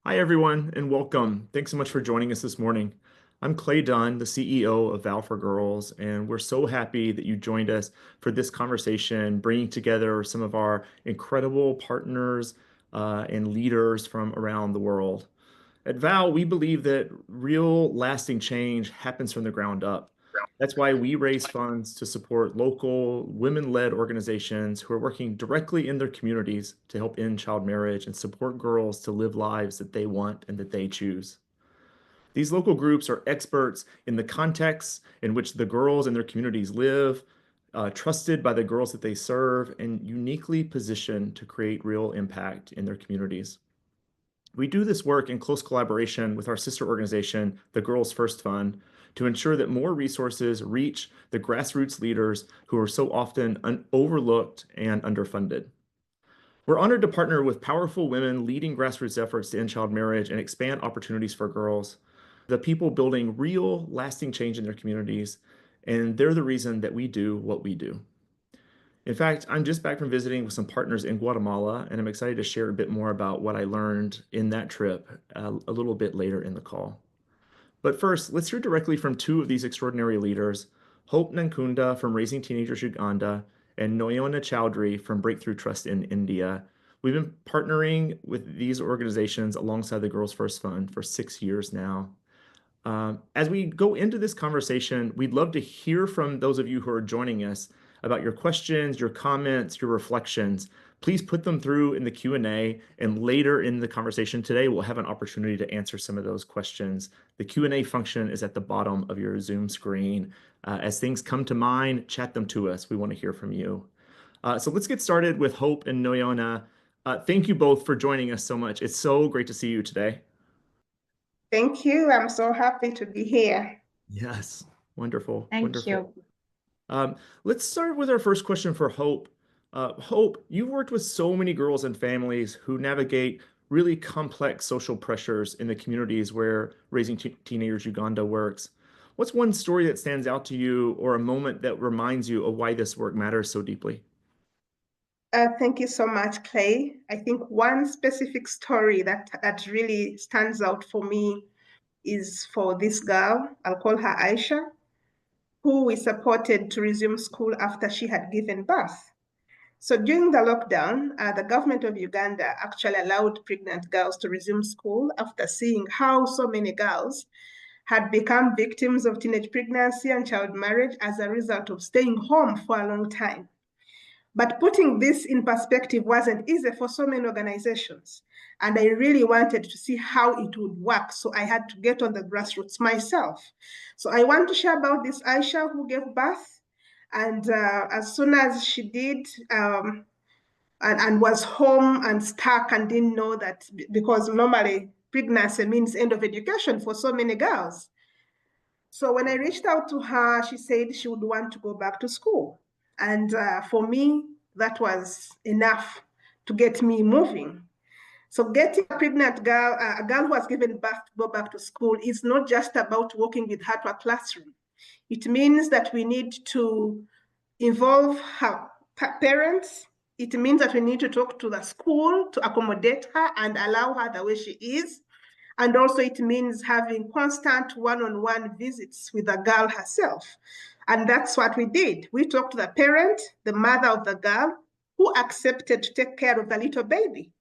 Hi, everyone, and welcome. Thanks so much for joining us this morning. I'm Clay Dunn, the CEO of Val for Girls, and we're so happy that you joined us for this conversation, bringing together some of our incredible partners and leaders from around the world. At Val, we believe that real lasting change happens from the ground up. That's why we raise funds to support local women-led organizations who are working directly in their communities to help end child marriage and support girls to live lives that they want and that they choose. These local groups are experts in the contexts in which the girls in their communities live, trusted by the girls that they serve, and uniquely positioned to create real impact in their communities. We do this work in close collaboration with our sister organization, the Girls First Fund, to ensure that more resources reach the grassroots leaders who are so often overlooked and underfunded. We're honored to partner with powerful women leading grassroots efforts to end child marriage and expand opportunities for girls, the people building real, lasting change in their communities, and they're the reason that we do what we do. In fact, I'm just back from visiting with some partners in Guatemala, and I'm excited to share a bit more about what I learned in that trip a little bit later in the call. But first, let's hear directly from two of these extraordinary leaders, Hope Nankunda from Raising Teenagers Uganda and Noyona Chowdhury from Breakthrough Trust in India. We've been partnering with these organizations alongside the Girls First Fund for 6 years now. As we go into this conversation, we'd love to hear from those of you who are joining us about your questions, your comments, your reflections. Please put them through in the Q&A, and later in the conversation today, we'll have an opportunity to answer some of those questions. The Q&A function is at the bottom of your Zoom screen. As things come to mind, chat them to us. We want to hear from you. So let's get started with Hope and Noyona. Thank you both for joining us so much. It's so great to see you today. Thank you. I'm so happy to be here. Yes, wonderful, Thank wonderful. you. Let's start with our first question for Hope. Hope, you've worked with so many girls and families who navigate really complex social pressures in the communities where Raising Teenagers Uganda works. What's one story that stands out to you or a moment that reminds you of why this work matters so deeply? Thank you so much, Clay. I think one specific story that really stands out for me is for this girl. I'll call her Aisha, who we supported to resume school after she had given birth. So during the lockdown, the government of Uganda actually allowed pregnant girls to resume school after seeing how so many girls had become victims of teenage pregnancy and child marriage as a result of staying home for a long time. But putting this in perspective wasn't easy for so many organizations. And I really wanted to see how it would work. So I had to get on the grassroots myself. So I want to share about this Aisha who gave birth. And as soon as she did, and was home and stuck and didn't know that, because normally pregnancy means end of education for so many girls. So when I reached out to her, she said she would want to go back to school. And for me, that was enough to get me moving. So getting a pregnant girl, a girl who has given birth to go back to school is not just about walking with her to a classroom. It means that we need to involve her parents. It means that we need to talk to the school to accommodate her and allow her the way she is. And also it means having constant one-on-one visits with the girl herself. And that's what we did. We talked to the parent, the mother of the girl, who accepted to take care of the little baby.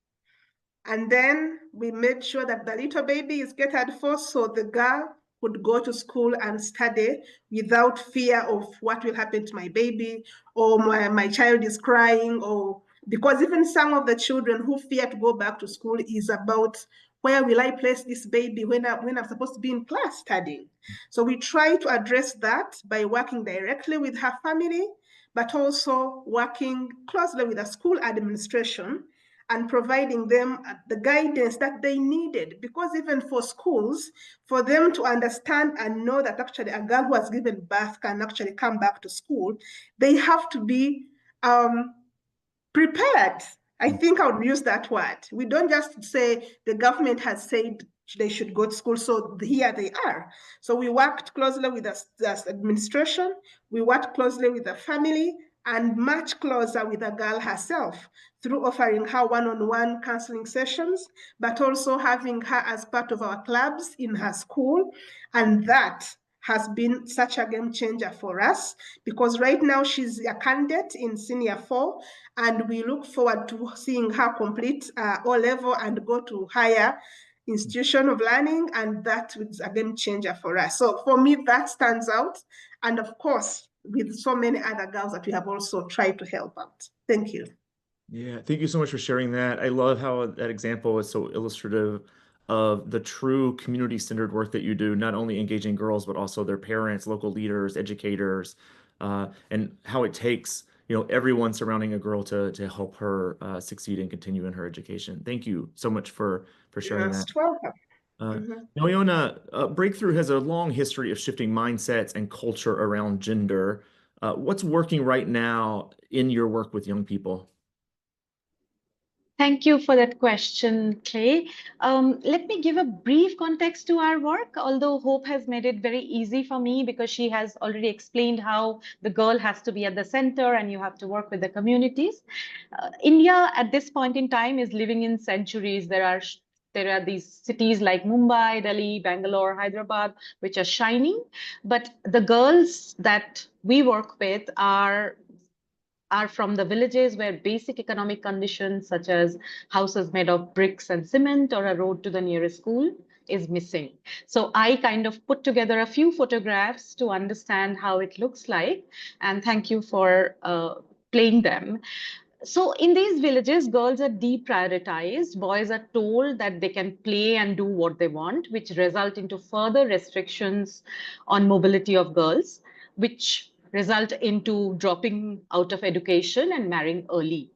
And then we made sure that the little baby is catered for so the girl could go to school and study without fear of what will happen to my baby, or my child is crying, or because even some of the children who fear to go back to school is about, where will I place this baby when I'm supposed to be in class studying? So we try to address that by working directly with her family, but also working closely with the school administration and providing them the guidance that they needed. Because even for schools, for them to understand and know that actually a girl who has given birth can actually come back to school, they have to be prepared. I think I would use that word. We don't just say the government has said they should go to school, so here they are. So we worked closely with the administration, we worked closely with the family, and much closer with the girl herself through offering her one-on-one counseling sessions, but also having her as part of our clubs in her school. And that has been such a game changer for us, because right now she's a candidate in senior 4, and we look forward to seeing her complete O-level and go to higher institution of learning, and that was a game changer for us. So for me, that stands out. And of course, with so many other girls that we have also tried to help out. Thank you. Yeah, thank you so much for sharing that. I love how that example is so illustrative of the true community-centered work that you do, not only engaging girls, but also their parents, local leaders, educators, and how it takes, everyone surrounding a girl to help her succeed and continue in her education. Thank you so much for sharing You're that. most welcome. Uh, Mhm. Noyona, Breakthrough has a long history of shifting mindsets and culture around gender. What's working right now in your work with young people? Thank you for that question, Clay. Let me give a brief context to our work, although Hope has made it very easy for me because she has already explained how the girl has to be at the center and you have to work with the communities. India at this point in time is living in centuries. There are these cities like Mumbai, Delhi, Bangalore, Hyderabad, which are shining, but the girls that we work with are from the villages where basic economic conditions such as houses made of bricks and cement or a road to the nearest school is missing. So I kind of put together a few photographs to understand how it looks like, and thank you for playing them. So in these villages, girls are deprioritized. Boys are told that they can play and do what they want, which result into further restrictions on mobility of girls, which result into dropping out of education and marrying early.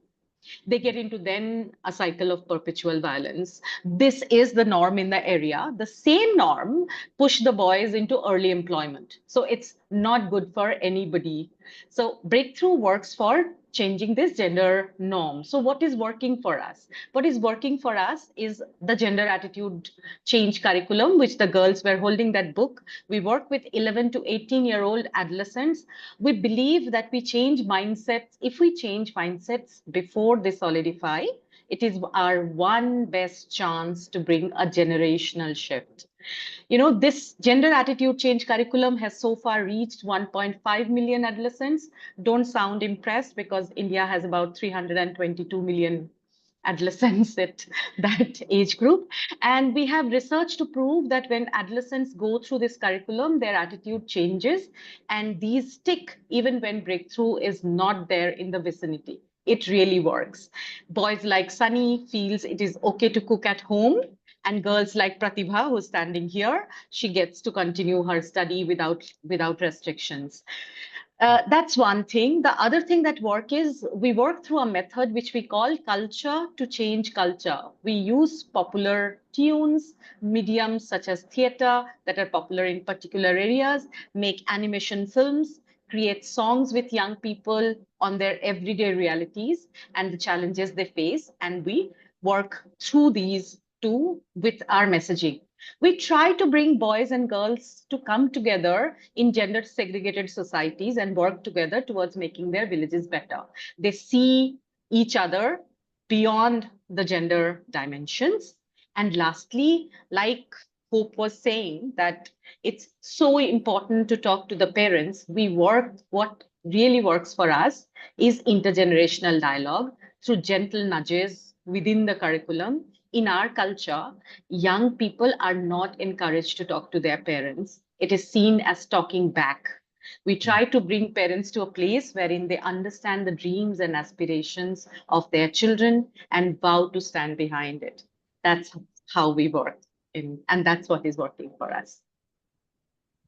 They get into then a cycle of perpetual violence. This is the norm in the area. The same norm push the boys into early employment. So it's not good for anybody. So Breakthrough works for changing this gender norm. So what is working for us? What is working for us is the gender attitude change curriculum, which the girls were holding that book. We work with 11 to 18-year-old adolescents. We believe that we change mindsets. If we change mindsets before they solidify, it is our one best chance to bring a generational shift. This gender attitude change curriculum has so far reached 1.5 million adolescents. Don't sound impressed because India has about 322 million adolescents at that age group. And we have research to prove that when adolescents go through this curriculum, their attitude changes and these stick even when breakthrough is not there in the vicinity. It really works. Boys like Sunny feels it is okay to cook at home, and girls like Pratibha, who's standing here, she gets to continue her study without restrictions. That's one thing. The other thing that we work through a method which we call culture to change culture. We use popular tunes, mediums such as theater that are popular in particular areas, make animation films, create songs with young people on their everyday realities and the challenges they face, and we work through these two with our messaging. We try to bring boys and girls to come together in gender segregated societies and work together towards making their villages better. They see each other beyond the gender dimensions. And lastly, like Hope was saying, that it's so important to talk to the parents. What really works for us is intergenerational dialogue through gentle nudges within the curriculum. In our culture, young people are not encouraged to talk to their parents. It is seen as talking back. We try to bring parents to a place wherein they understand the dreams and aspirations of their children and vow to stand behind it. That's how we work, and that's what is working for us.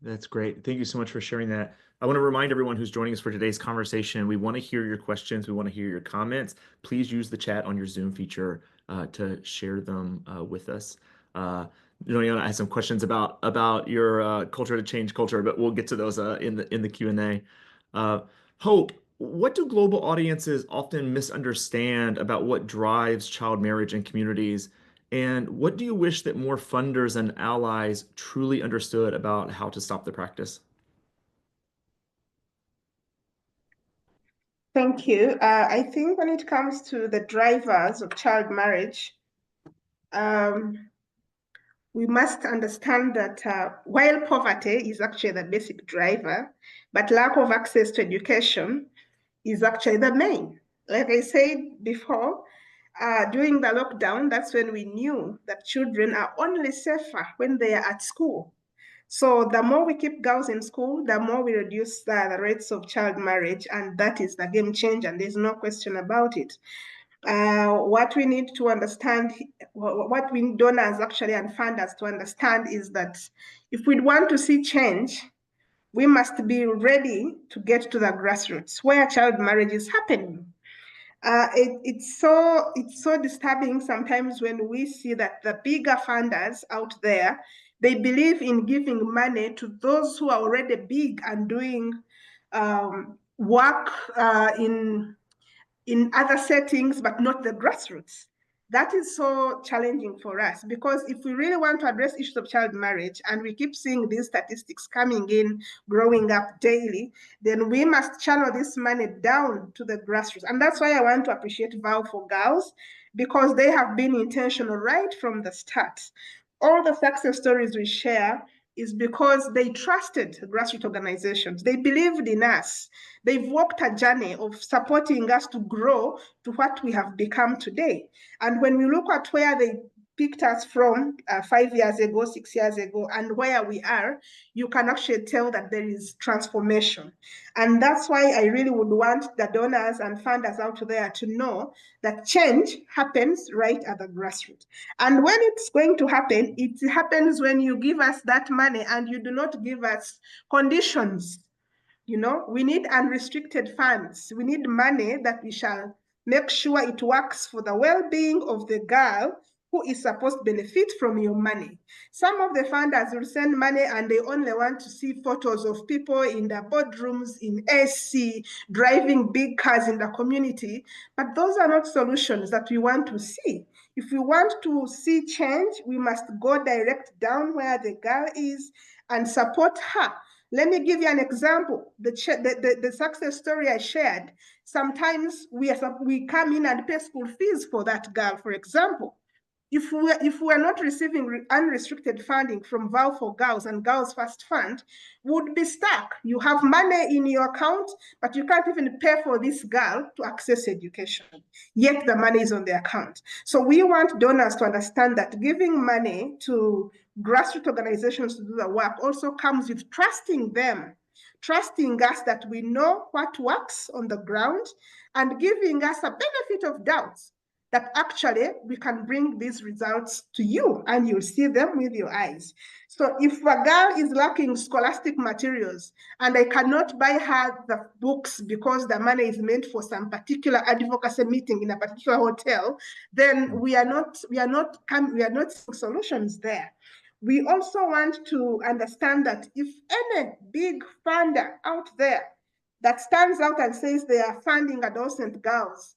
That's great. Thank you so much for sharing that. I want to remind everyone who's joining us for today's conversation, we want to hear your questions. We want to hear your comments. Please use the chat on your Zoom feature to share them with us. Noyana, I have some questions about your culture to change culture, but we'll get to those in the Q&A. Hope, what do global audiences often misunderstand about what drives child marriage in communities? And what do you wish that more funders and allies truly understood about how to stop the practice? Thank you. I think when it comes to the drivers of child marriage, we must understand that while poverty is actually the basic driver, but lack of access to education is actually the main. Like I said before, during the lockdown, that's when we knew that children are only safer when they are at school. So the more we keep girls in school, the more we reduce the rates of child marriage, and that is the game changer, and there's no question about it. What we need to understand, what we need donors actually and funders to understand is that if we want to see change, we must be ready to get to the grassroots where child marriage is happening. It's so disturbing sometimes when we see that the bigger funders out there, they believe in giving money to those who are already big and doing work in other settings, but not the grassroots. That is so challenging for us, because if we really want to address issues of child marriage and we keep seeing these statistics coming in, growing up daily, then we must channel this money down to the grassroots. And that's why I want to appreciate Vow for Girls, because they have been intentional right from the start. All the success stories we share is because they trusted grassroots organizations. They believed in us. They've walked a journey of supporting us to grow to what we have become today. And when we look at where they picked us from 5 years ago, 6 years ago, and where we are, you can actually tell that there is transformation. And that's why I really would want the donors and funders out there to know that change happens right at the grassroots. And when it's going to happen, it happens when you give us that money and you do not give us conditions. You know, we need unrestricted funds. We need money that we shall make sure it works for the well-being of the girl who is supposed to benefit from your money. Some of the funders will send money and they only want to see photos of people in the boardrooms, in AC, driving big cars in the community. But those are not solutions that we want to see. If we want to see change, we must go direct down where the girl is and support her. Let me give you an example. The success story I shared, sometimes we come in and pay school fees for that girl, for example. If we are not receiving unrestricted funding from Vow for Girls and Girls First Fund, would be stuck. You have money in your account, but you can't even pay for this girl to access education, yet the money is on the account. So we want donors to understand that giving money to grassroots organizations to do the work also comes with trusting them, trusting us that we know what works on the ground, and giving us a benefit of doubt that actually we can bring these results to you and you'll see them with your eyes. So if a girl is lacking scholastic materials and I cannot buy her the books because the money is meant for some particular advocacy meeting in a particular hotel, then we are not seeing solutions there. We also want to understand that if any big funder out there that stands out and says they are funding adolescent girls,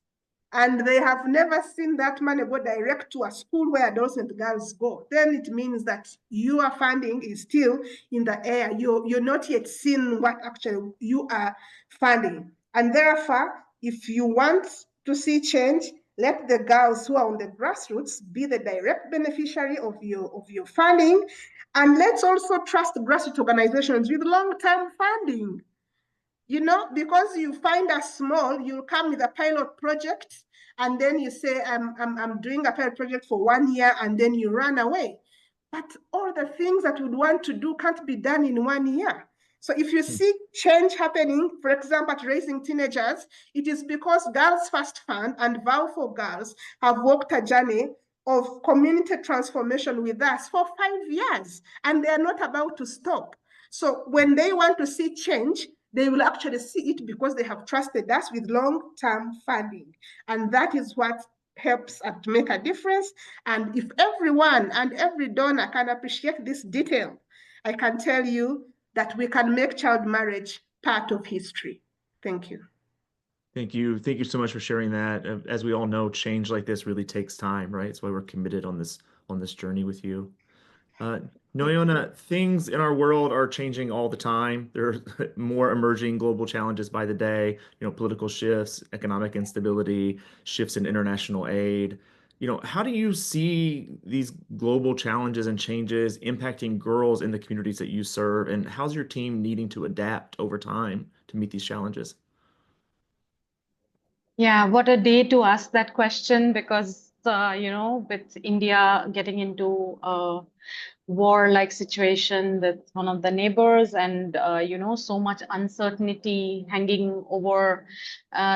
and they have never seen that money go direct to a school where adolescent girls go, then it means that your funding is still in the air. You're not yet seeing what actually you are funding. And therefore, if you want to see change, let the girls who are on the grassroots be the direct beneficiary of your funding. And let's also trust grassroots organizations with long-term funding. You know, because you find us small, you come with a pilot project, and then you say, I'm doing a pilot project for 1 year, and then you run away. But all the things that we'd want to do can't be done in 1 year. So if you see change happening, for example, at Raising Teenagers, it is because Girls First Fund and Vow for Girls have walked a journey of community transformation with us for 5 years, and they are not about to stop. So when they want to see change, they will actually see it because they have trusted us with long-term funding. And that is what helps to make a difference. And if everyone and every donor can appreciate this detail, I can tell you that we can make child marriage part of history. Thank you. Thank you. Thank you so much for sharing that. As we all know, change like this really takes time, right? That's why we're committed on this journey with you. Noyona, things in our world are changing all the time. There are more emerging global challenges by the day, political shifts, economic instability, shifts in international aid. How do you see these global challenges and changes impacting girls in the communities that you serve? And how's your team needing to adapt over time to meet these challenges? Yeah, what a day to ask that question because, with India getting into a war-like situation with one of the neighbors and, so much uncertainty hanging over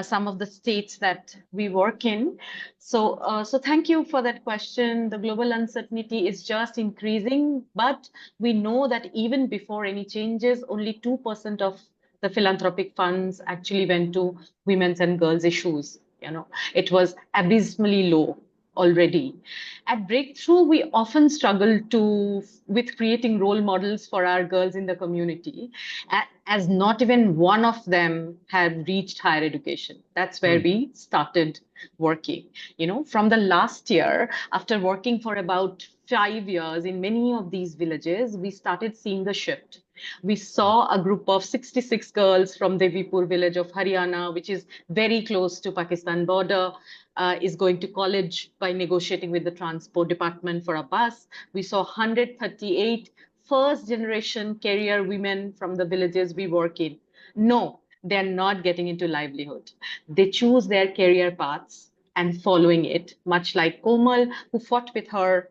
some of the states that we work in. So thank you for that question. The global uncertainty is just increasing, but we know that even before any changes, only 2% of the philanthropic funds actually went to women's and girls' issues. It was abysmally low already. At Breakthrough, we often struggle with creating role models for our girls in the community, as not even one of them had reached higher education. That's where we started working. From the last year, after working for about 5 years in many of these villages, we started seeing the shift. We saw a group of 66 girls from Devipur village of Haryana, which is very close to Pakistan border, is going to college by negotiating with the transport department for a bus. We saw 138 first generation career women from the villages we work in. No, they're not getting into livelihood. They choose their career paths and following it, much like Komal, who fought with her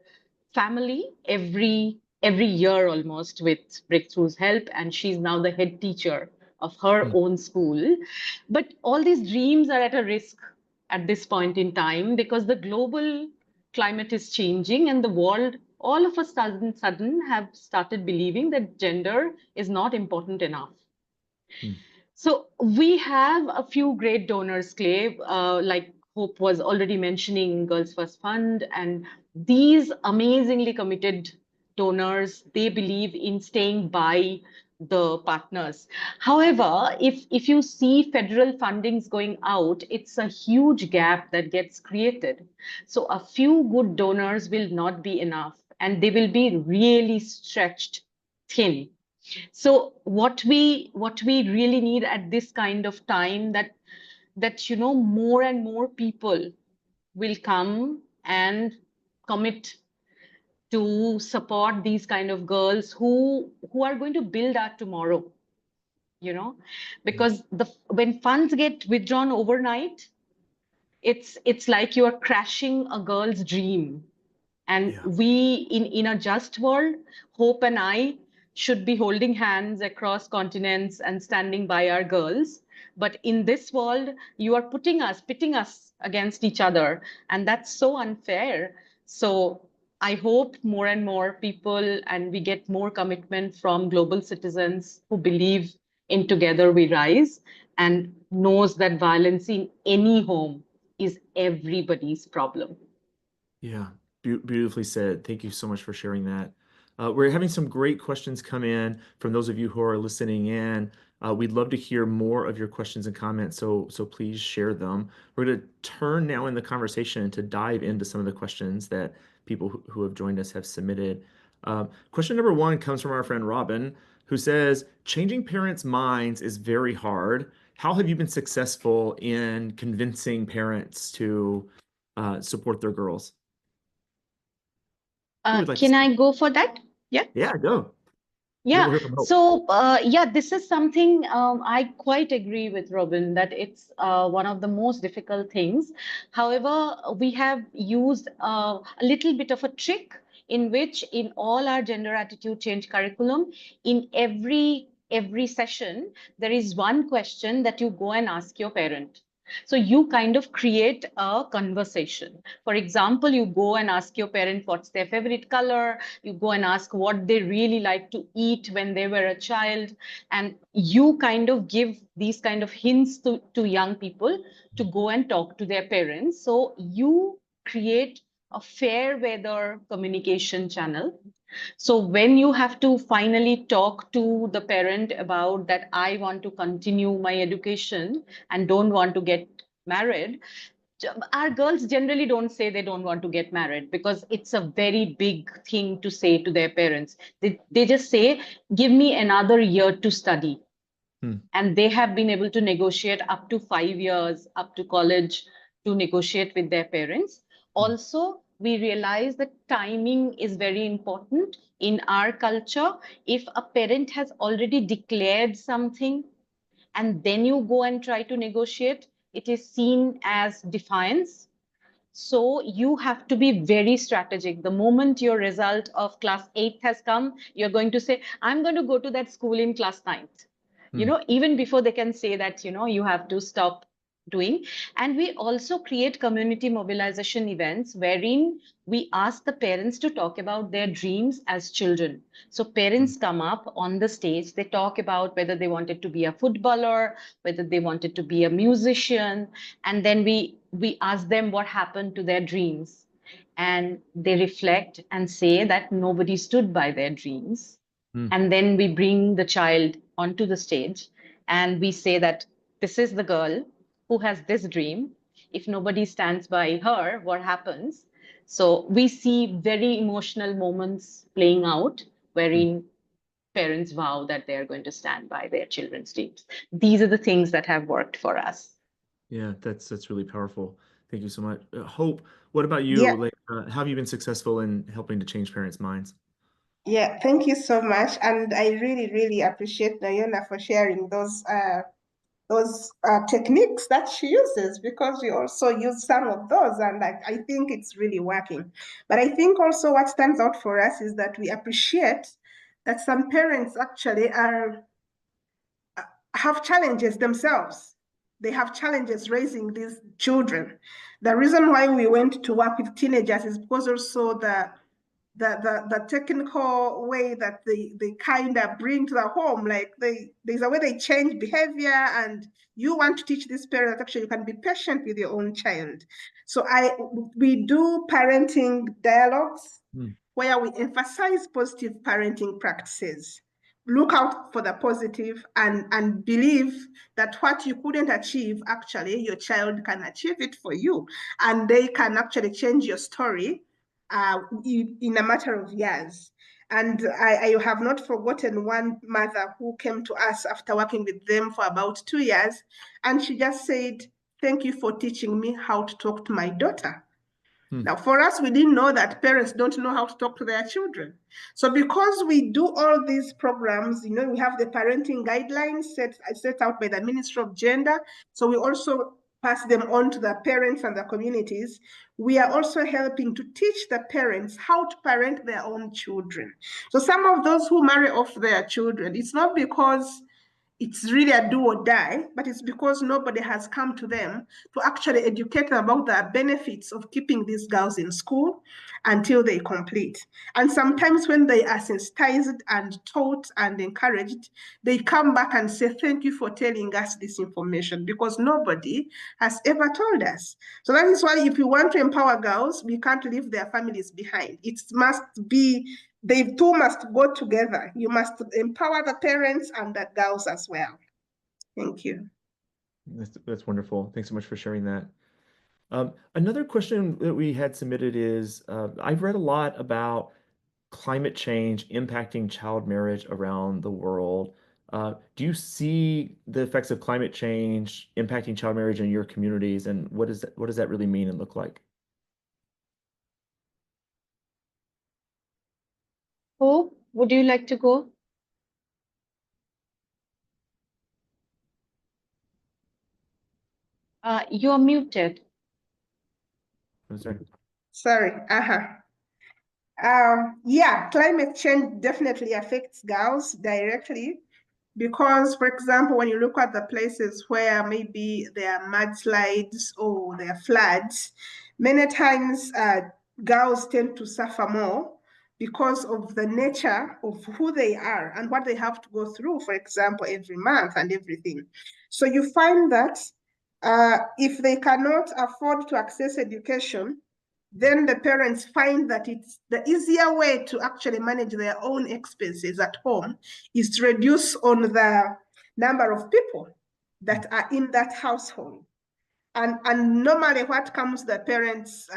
family every year almost with Breakthrough's help, and she's now the head teacher of her own school. But all these dreams are at a risk at this point in time because the global climate is changing and the world all of a sudden have started believing that gender is not important enough. So we have a few great donors, Clay, like Hope was already mentioning Girls First Fund, and these amazingly committed donors, they believe in staying by the partners. However, if you see federal fundings going out, it's a huge gap that gets created. So a few good donors will not be enough, and they will be really stretched thin. So what we really need at this kind of time that more and more people will come and commit to support these kind of girls who are going to build our tomorrow, because when funds get withdrawn overnight, it's like you are crashing a girl's dream. And we, in a just world, Hope and I should be holding hands across continents and standing by our girls. But in this world, you are pitting us against each other. And that's so unfair. So I hope more and more people and we get more commitment from global citizens who believe in Together We Rise and knows that violence in any home is everybody's problem. Yeah, beautifully said. Thank you so much for sharing that. We're having some great questions come in from those of you who are listening in. We'd love to hear more of your questions and comments, so please share them. We're going to turn now in the conversation to dive into some of the questions that people who have joined us have submitted. Question number one comes from our friend Robin, who says, changing parents' minds is very hard. How have you been successful in convincing parents to support their girls? Can I go for that? Yeah. Yeah, go. Yeah. So, this is something I quite agree with Robin that it's one of the most difficult things. However, we have used a little bit of a trick in which in all our gender attitude change curriculum, in every session, there is one question that you go and ask your parent. So you kind of create a conversation. For example, you go and ask your parent what's their favorite color. You go and ask what they really like to eat when they were a child. And you kind of give these kind of hints to young people to go and talk to their parents. So you create a fair weather communication channel. So when you have to finally talk to the parent about that, I want to continue my education and don't want to get married, Our girls generally don't say they don't want to get married because it's a very big thing to say to their parents. They just say, give me another year to study. And they have been able to negotiate up to 5 years, up to college, to negotiate with their parents. Also, we realize that timing is very important in our culture. If a parent has already declared something and then you go and try to negotiate, it is seen as defiance. So you have to be very strategic. The moment your result of class 8th has come, you're going to say, I'm going to go to that school in class 9th. Even before they can say that, you have to stop doing. And we also create community mobilization events wherein we ask the parents to talk about their dreams as children. So parents come up on the stage, they talk about whether they wanted to be a footballer, whether they wanted to be a musician, and then we ask them what happened to their dreams. And they reflect and say that nobody stood by their dreams. And then we bring the child onto the stage and we say that this is the girl who has this dream. If nobody stands by her, what happens? So we see very emotional moments playing out wherein parents vow that they are going to stand by their children's dreams. These are the things that have worked for us. Yeah, that's really powerful. Thank you so much. Hope, what about you? Yeah. Like, how have you been successful in helping to change parents' minds? Yeah, thank you so much. And I really, really appreciate Diana for sharing those techniques that she uses, because we also use some of those, and I think it's really working. But I think also what stands out for us is that we appreciate that some parents actually have challenges themselves. They have challenges raising these children. The reason why we went to work with teenagers is because also the technical way that they kind of bring to the home, like there's a way they change behavior, and you want to teach this parent that actually you can be patient with your own child. So we do parenting dialogues where we emphasize positive parenting practices. Look out for the positive, and believe that what you couldn't achieve, actually your child can achieve it for you, and they can actually change your story in a matter of years. And I have not forgotten one mother who came to us after working with them for about 2 years, and she just said, thank you for teaching me how to talk to my daughter. Now, for us, we didn't know that parents don't know how to talk to their children. So because we do all these programs, we have the parenting guidelines set out by the Ministry of Gender. So we also pass them on to the parents and the communities. We are also helping to teach the parents how to parent their own children. So some of those who marry off their children, it's not because it's really a do or die, but it's because nobody has come to them to actually educate them about the benefits of keeping these girls in school until they complete. And sometimes when they are sensitized and taught and encouraged, they come back and say, thank you for telling us this information, because nobody has ever told us. So that is why if we want to empower girls, we can't leave their families behind. It must be, they two must go together. You must empower the parents and the girls as well. Thank you. That's wonderful. Thanks so much for sharing that. Another question that we had submitted is, I've read a lot about climate change impacting child marriage around the world. Do you see the effects of climate change impacting child marriage in your communities, and what does that really mean and look like? Hope, would you like to go? You're muted. I'm sorry. Sorry. Yeah, climate change definitely affects girls directly, because, for example, when you look at the places where maybe there are mudslides or there are floods, many times girls tend to suffer more because of the nature of who they are and what they have to go through, for example, every month and everything. So you find that if they cannot afford to access education, then the parents find that it's the easier way to actually manage their own expenses at home is to reduce on the number of people that are in that household. And normally what comes the parents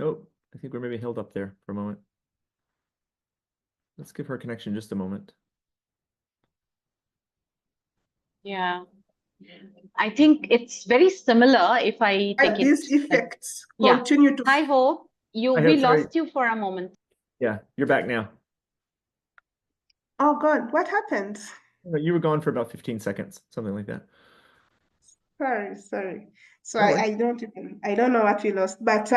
Oh, I think we're maybe held up there for a moment. Let's give her connection just a moment. Yeah. I think it's very similar if I take these it. effects Yeah. continue to Hi, Hope. Hi, We Hope, sorry. lost you for a moment. Yeah, you're back now. Oh God, what happened? You were gone for about 15 seconds, something like that. Sorry. So No worries. I don't know what we lost, but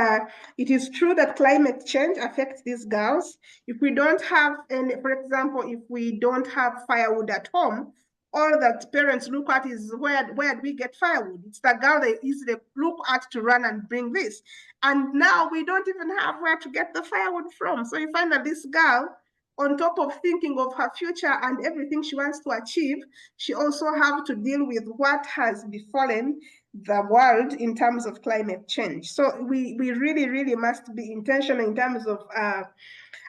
it is true that climate change affects these girls. If we don't have any, for example, if we don't have firewood at home, all that parents look at is where do we get firewood? It's the girl they easily look at to run and bring this. And now we don't even have where to get the firewood from. So you find that this girl, on top of thinking of her future and everything she wants to achieve, she also have to deal with what has befallen the world in terms of climate change. So we really, really must be intentional in terms of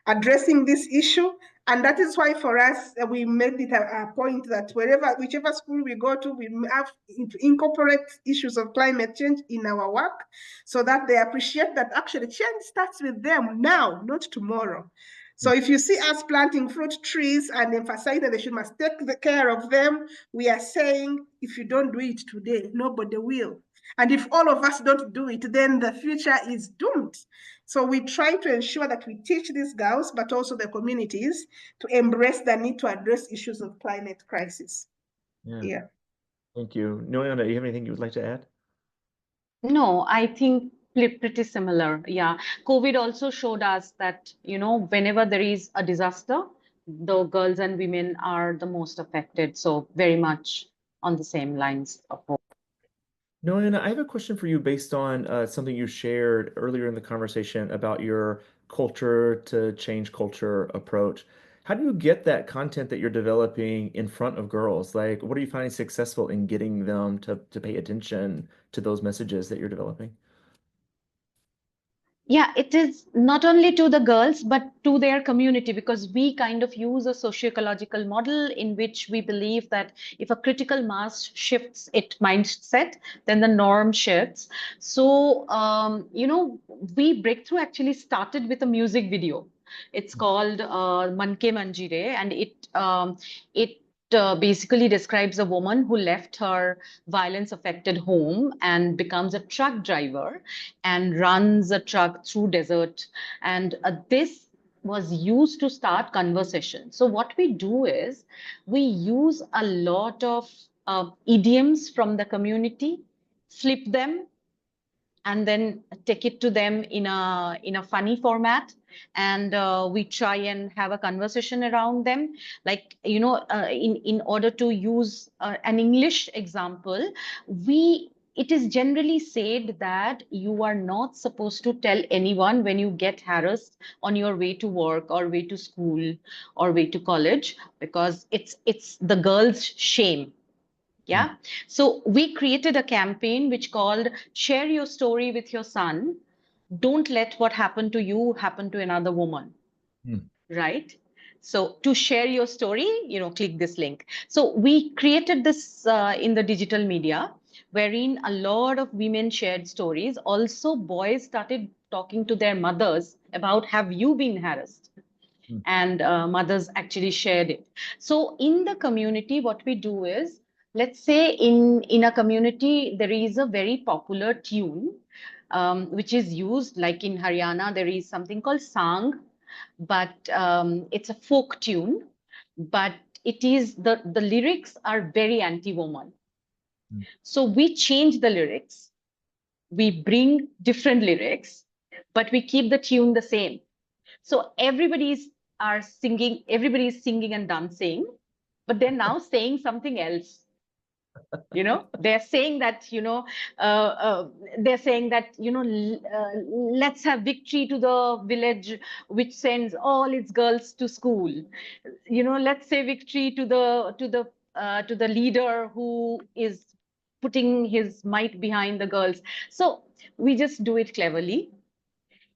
addressing this issue. And that is why for us, we made it a point that whichever school we go to, we have to incorporate issues of climate change in our work so that they appreciate that actually change starts with them now, not tomorrow. So if you see us planting fruit trees and emphasize that they must take the care of them, we are saying if you don't do it today, nobody will. And if all of us don't do it, then the future is doomed. So we try to ensure that we teach these girls, but also the communities, to embrace the need to address issues of climate crisis. Yeah. Thank you. Noyana, you have anything you would like to add? No, I think pretty similar. Yeah. COVID also showed us that, whenever there is a disaster, the girls and women are the most affected. So very much on the same lines of hope. Noyana, I have a question for you based on something you shared earlier in the conversation about your culture to change culture approach. How do you get that content that you're developing in front of girls? Like, what are you finding successful in getting them to pay attention to those messages that you're developing? Yeah, it is not only to the girls, but to their community, because we kind of use a socio-ecological model in which we believe that if a critical mass shifts its mindset, then the norm shifts. So, we Breakthrough actually started with a music video. It's called Manke Manjire, and it basically describes a woman who left her violence-affected home and becomes a truck driver and runs a truck through desert. And this was used to start conversation. So what we do is we use a lot of idioms from the community, flip them, and then take it to them in a funny format, and we try and have a conversation around them. Like, in order to use an English example, it is generally said that you are not supposed to tell anyone when you get harassed on your way to work or way to school or way to college, because it's the girl's shame. Yeah. So we created a campaign which called Share Your Story with Your Son. Don't let what happened to you happen to another woman. Right? So to share your story, click this link. So we created this in the digital media, wherein a lot of women shared stories. Also, boys started talking to their mothers about, have you been harassed? And mothers actually shared it. So in the community, what we do is, let's say in a community, there is a very popular tune, which is used, like in Haryana, there is something called Sang, but it's a folk tune, but it is the lyrics are very anti-woman. So we change the lyrics, we bring different lyrics, but we keep the tune the same. So everybody's singing and dancing, but they're now saying something else. They're saying that, let's have victory to the village which sends all its girls to school. Let's say victory to the leader who is putting his might behind the girls. So we just do it cleverly.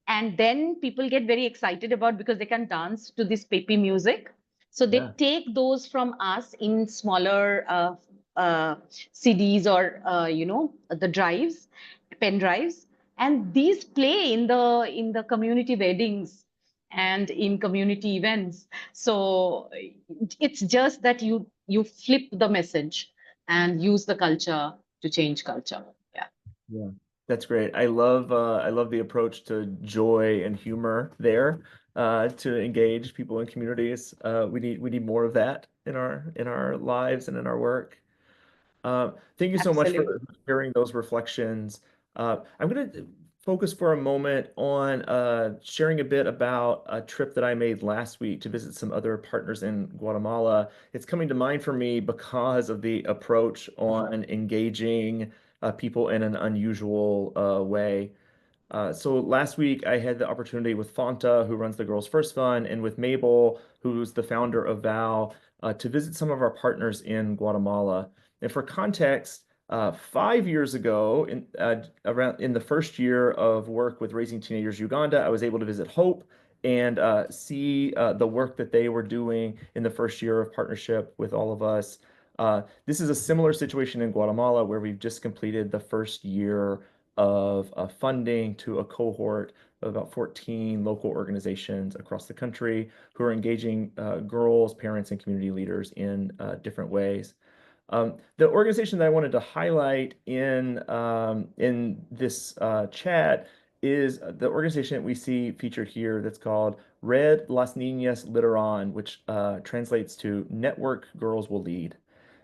And then people get very excited about, because they can dance to this peppy music. So they Yeah. take those from us in smaller CDs or the drives, pen drives, and these play in the community weddings and in community events. So it's just that you flip the message and use the culture to change culture. Yeah. Yeah, that's great. I love the approach to joy and humor there to engage people in communities. We need more of that in our lives and in our work. Thank you so much for Absolutely. sharing those reflections. I'm going to focus for a moment on sharing a bit about a trip that I made last week to visit some other partners in Guatemala. It's coming to mind for me because of the approach on engaging people in an unusual way. So last week I had the opportunity with Fanta, who runs the Girls First Fund, and with Mabel, who's the founder of VOW, to visit some of our partners in Guatemala. And for context, 5 years ago, in the first year of work with Raising Teenagers Uganda, I was able to visit Hope and see the work that they were doing in the first year of partnership with all of us. This is a similar situation in Guatemala where we've just completed the first year of funding to a cohort of about 14 local organizations across the country who are engaging girls, parents, and community leaders in different ways. The organization that I wanted to highlight in this chat is the organization that we see featured here that's called Red Las Niñas Lideran, which translates to Network Girls Will Lead.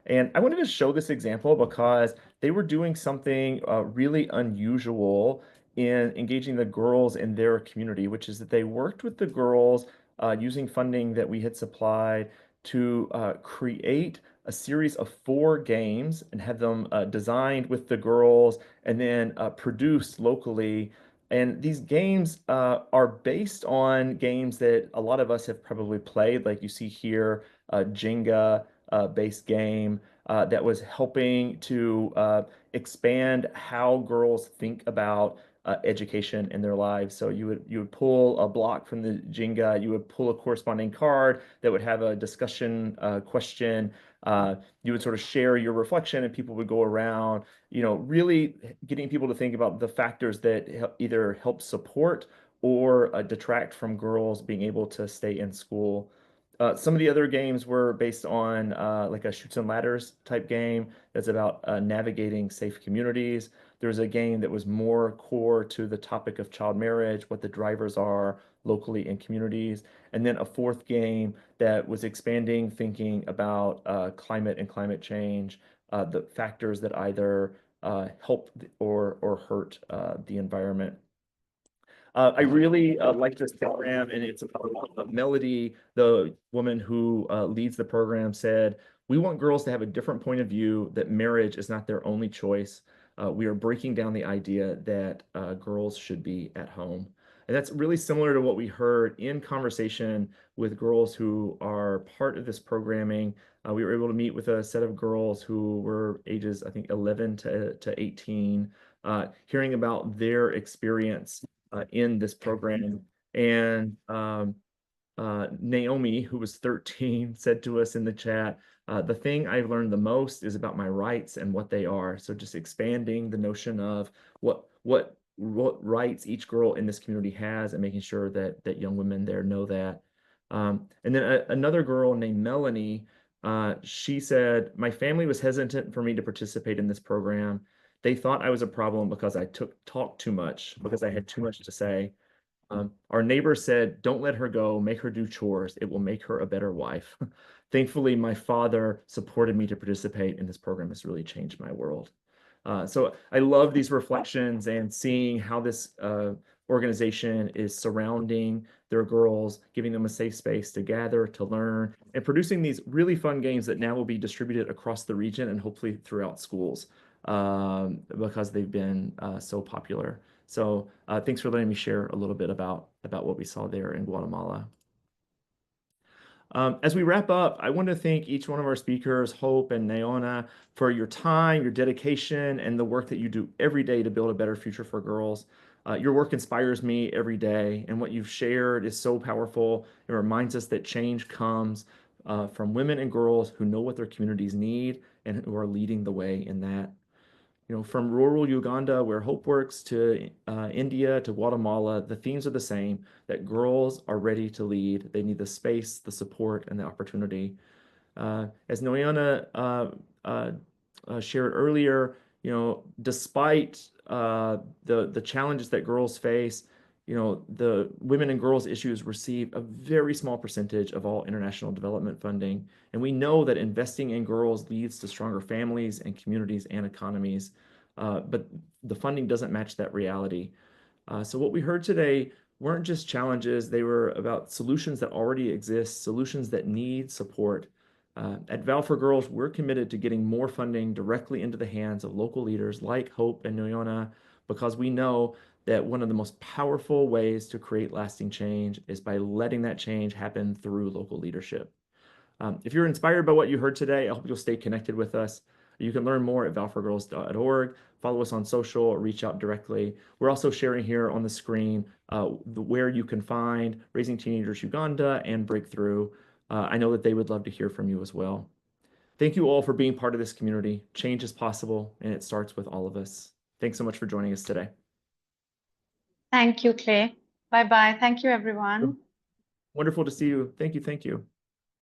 And I wanted to show this example because they were doing something really unusual in engaging the girls in their community, which is that they worked with the girls using funding that we had supplied to create a series of 4 games and have them designed with the girls and then produced locally. And these games are based on games that a lot of us have probably played, like you see here, Jenga based game that was helping to expand how girls think about education in their lives. So you would pull a block from the Jenga, you would pull a corresponding card that would have a discussion question. You would sort of share your reflection, and people would go around, really getting people to think about the factors that either help support or detract from girls being able to stay in school. Some of the other games were based on like a Chutes and Ladders type game that's about navigating safe communities. There's a game that was more core to the topic of child marriage, what the drivers are locally in communities. And then a 4th game that was expanding thinking about climate and climate change, the factors that either help or hurt the environment. I really like this program, and it's about Melody, the woman who leads the program, said, "We want girls to have a different point of view, that marriage is not their only choice. We are breaking down the idea that girls should be at home." And that's really similar to what we heard in conversation with girls who are part of this programming. We were able to meet with a set of girls who were ages, I think, 11 to 18, hearing about their experience in this program. And Naomi, who was 13, said to us in the chat, "The thing I've learned the most is about my rights and what they are." So just expanding the notion of what rights each girl in this community has and making sure that young women there know that. And then another girl named Melanie, she said, "My family was hesitant for me to participate in this program. They thought I was a problem because I talked too much, because I had too much to say. Our neighbor said, 'Don't let her go, make her do chores. It will make her a better wife.' Thankfully, my father supported me to participate, and this program has really changed my world." So I love these reflections and seeing how this organization is surrounding their girls, giving them a safe space to gather, to learn, and producing these really fun games that now will be distributed across the region and hopefully throughout schools because they've been so popular. So thanks for letting me share a little bit about what we saw there in Guatemala. As we wrap up, I want to thank each one of our speakers, Hope and Naona, for your time, your dedication, and the work that you do every day to build a better future for girls. Your work inspires me every day, and what you've shared is so powerful. It reminds us that change comes from women and girls who know what their communities need and who are leading the way in that. You know, from rural Uganda, where hope works, to India, to Guatemala, the themes are the same, that girls are ready to lead. They need the space, the support, and the opportunity. As Noyana shared earlier, you know, despite the challenges that girls face, you know, the women and girls issues receive a very small percentage of all international development funding. And we know that investing in girls leads to stronger families and communities and economies. But the funding doesn't match that reality. So what we heard today weren't just challenges, they were about solutions that already exist, solutions that need support. At Val for Girls, we're committed to getting more funding directly into the hands of local leaders like Hope and Noyana, because we know that one of the most powerful ways to create lasting change is by letting that change happen through local leadership. If you're inspired by what you heard today, I hope you'll stay connected with us. You can learn more at valforgirls.org, follow us on social, or reach out directly. We're also sharing here on the screen where you can find Raising Teenagers Uganda and Breakthrough. I know that they would love to hear from you as well. Thank you all for being part of this community. Change is possible, and it starts with all of us. Thanks so much for joining us today. Thank you, Clay. Bye-bye. Thank you, everyone. Wonderful to see you. Thank you. Thank you.